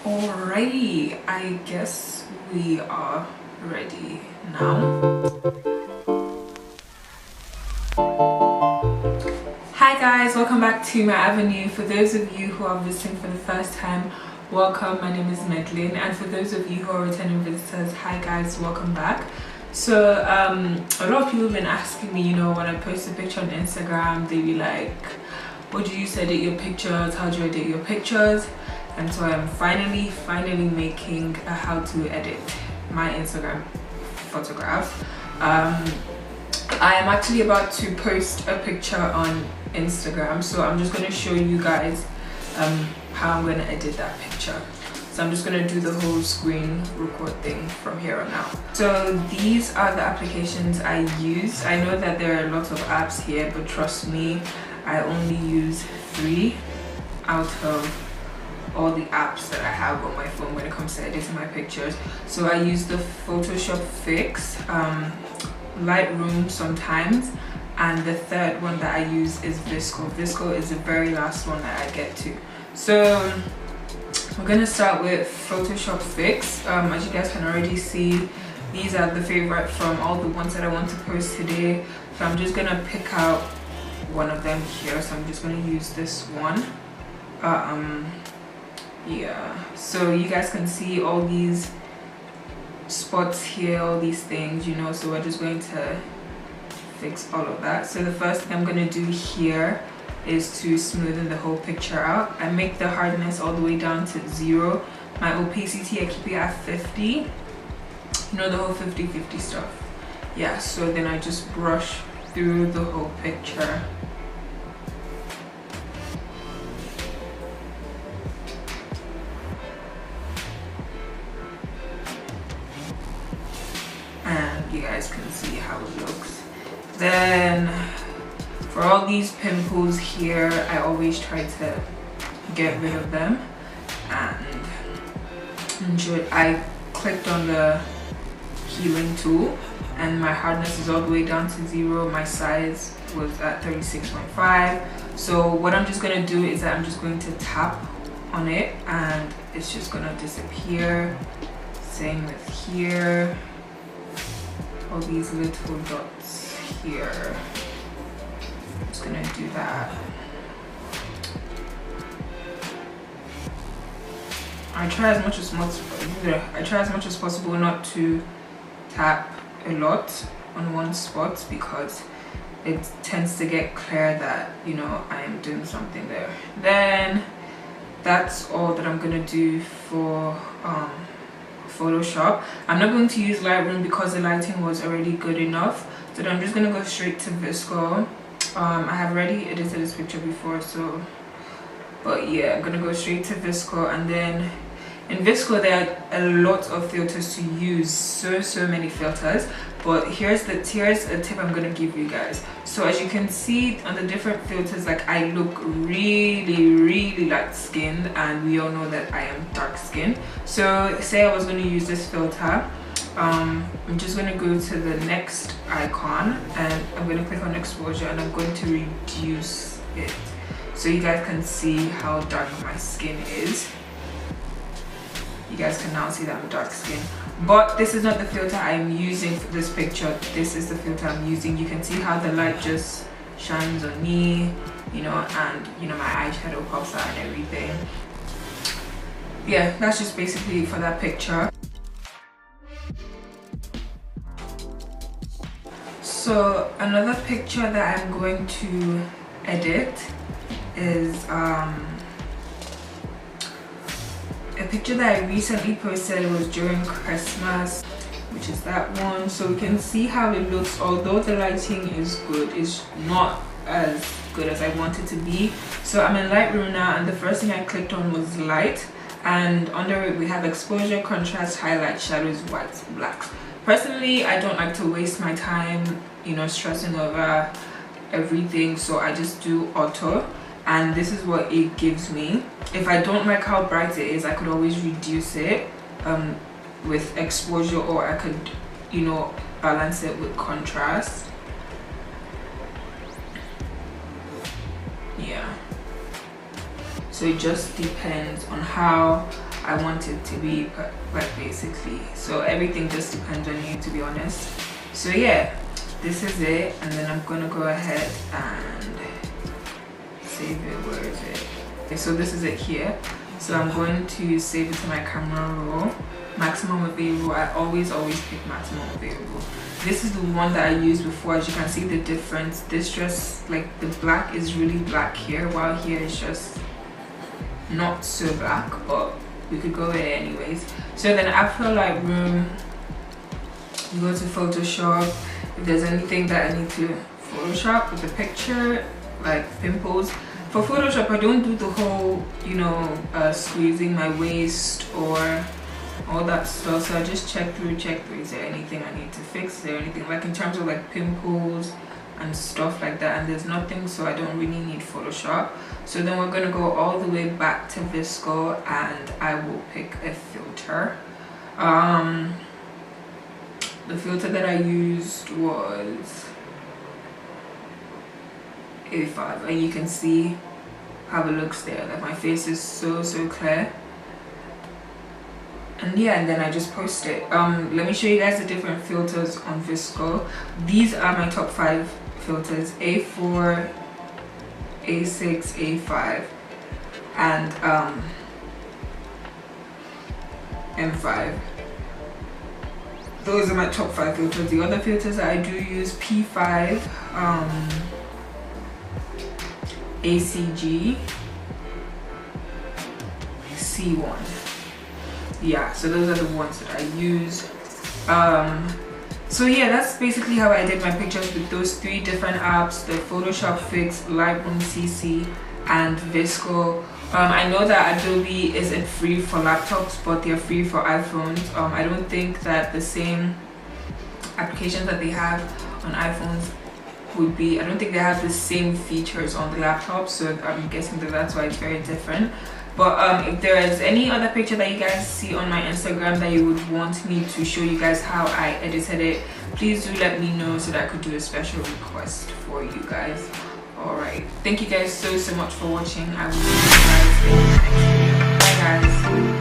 Alrighty, I guess we are ready now. Hi guys, welcome back to my avenue. For those of you who are visiting for the first time, welcome. My name is Medlin, and for those of you who are returning visitors, hi guys, welcome back. So a lot of people have been asking me, when I post a picture on Instagram, they be like, what do you use to edit your pictures? How do you edit your pictures? And so I'm finally making a how to edit my Instagram photograph. I am actually about to post a picture on Instagram, so I'm just going to show you guys how I'm going to edit that picture. So I'm just going to do the whole screen record thing from here on out. So these are the applications I use. I know that there are a lot of apps here, but trust me, I only use 3 out of all the apps that I have on my phone when it comes to editing my pictures. So I use the Photoshop Fix, Lightroom sometimes, and the third one that I use is VSCO. VSCO is the very last one that I get to. So we're gonna start with Photoshop Fix. As you guys can already see, these are the favorite from all the ones that I want to post today. So I'm just gonna pick out one of them here. So I'm just gonna use this one. Yeah, so you guys can see all these spots here, all these things, so we're just going to fix all of that. So the first thing I'm going to do here is to smoothen the whole picture out. I make the hardness all the way down to 0. My opacity, I keep it at 50, the whole 50-50 stuff. Yeah, so then I just brush through the whole picture. You guys can see how it looks. Then for all these pimples here, I always try to get rid of them, and I clicked on the healing tool and my hardness is all the way down to 0. My size was at 36.5. so what I'm just going to do is that I'm just going to tap on it and it's just going to disappear. Same with here, all these little dots here. I'm just gonna do that. I try as much as possible not to tap a lot on one spot because it tends to get clear that I am doing something there. Then that's all that I'm gonna do for Photoshop. I'm not going to use Lightroom because the lighting was already good enough, so I'm just going to go straight to VSCO. I have already edited this picture before, but yeah, I'm going to go straight to VSCO. And then in VSCO there are a lot of filters to use, so many filters, but here's a tip I'm going to give you guys. So as you can see on the different filters, like I look really light skinned, and we all know that I am dark skinned. So say I was going to use this filter, I'm just going to go to the next icon and I'm going to click on exposure and I'm going to reduce it so you guys can see how dark my skin is. You guys can now see that I'm dark skinned, but this is not the filter I'm using for this picture. This is the filter I'm using. You can see how the light just shines on me, and my eyeshadow pops out and everything. Yeah, that's just basically for that picture. So another picture that I'm going to edit is a picture that I recently posted. It was during Christmas, which is that one. So we can see how it looks. Although the lighting is good, it's not as good as I want it to be. So I'm in Lightroom now, and the first thing I clicked on was light, and under it we have exposure, contrast, highlight, shadows, whites, blacks. Personally, I don't like to waste my time stressing over everything, so I just do auto, and this is what it gives me. If I don't like how bright it is, I could always reduce it with exposure, or I could balance it with contrast. Yeah, so it just depends on how I want it to be, like, basically. So everything just depends on you, to be honest. So yeah, this is it, and then I'm gonna go ahead and save it. Where is it? Okay, so this is it here. So I'm going to save it to my camera roll. Maximum available. I always pick maximum available. This is the one that I used before. As you can see the difference, this dress, like, the black is really black here, while here is just not so black, but we could go with it anyways. So then after Lightroom, you go to Photoshop. If there's anything that I need to Photoshop with the picture, like pimples, for Photoshop I don't do the whole, you know, squeezing my waist or all that stuff. So I just check through, is there anything I need to fix, is there anything like in terms of like pimples and stuff like that, and there's nothing, so I don't really need Photoshop. So then we're gonna go all the way back to VSCO, and I will pick a filter. The filter that I used was A5, and you can see how it looks there. Like, my face is so clear. And yeah, and then I just post it. Let me show you guys the different filters on VSCO. These are my top 5 filters: A4, A6, A5, and M5. Those are my top 5 filters. The other filters that I do use: P5, ACG, C1. Yeah, so those are the ones that I use. So yeah, that's basically how I did my pictures with those 3 different apps: the Photoshop Fix, Lightroom CC, and VSCO. I know that Adobe isn't free for laptops, but they're free for iPhones. I don't think that the same applications that they have on iPhones would be, I don't think they have the same features on the laptop, so I'm guessing that that's why it's very different. But if there is any other picture that you guys see on my Instagram that you would want me to show you guys how I edited it, please do let me know so that I could do a special request for you guys. Alright, thank you guys so much for watching. I will see you guys in the next video. Bye guys.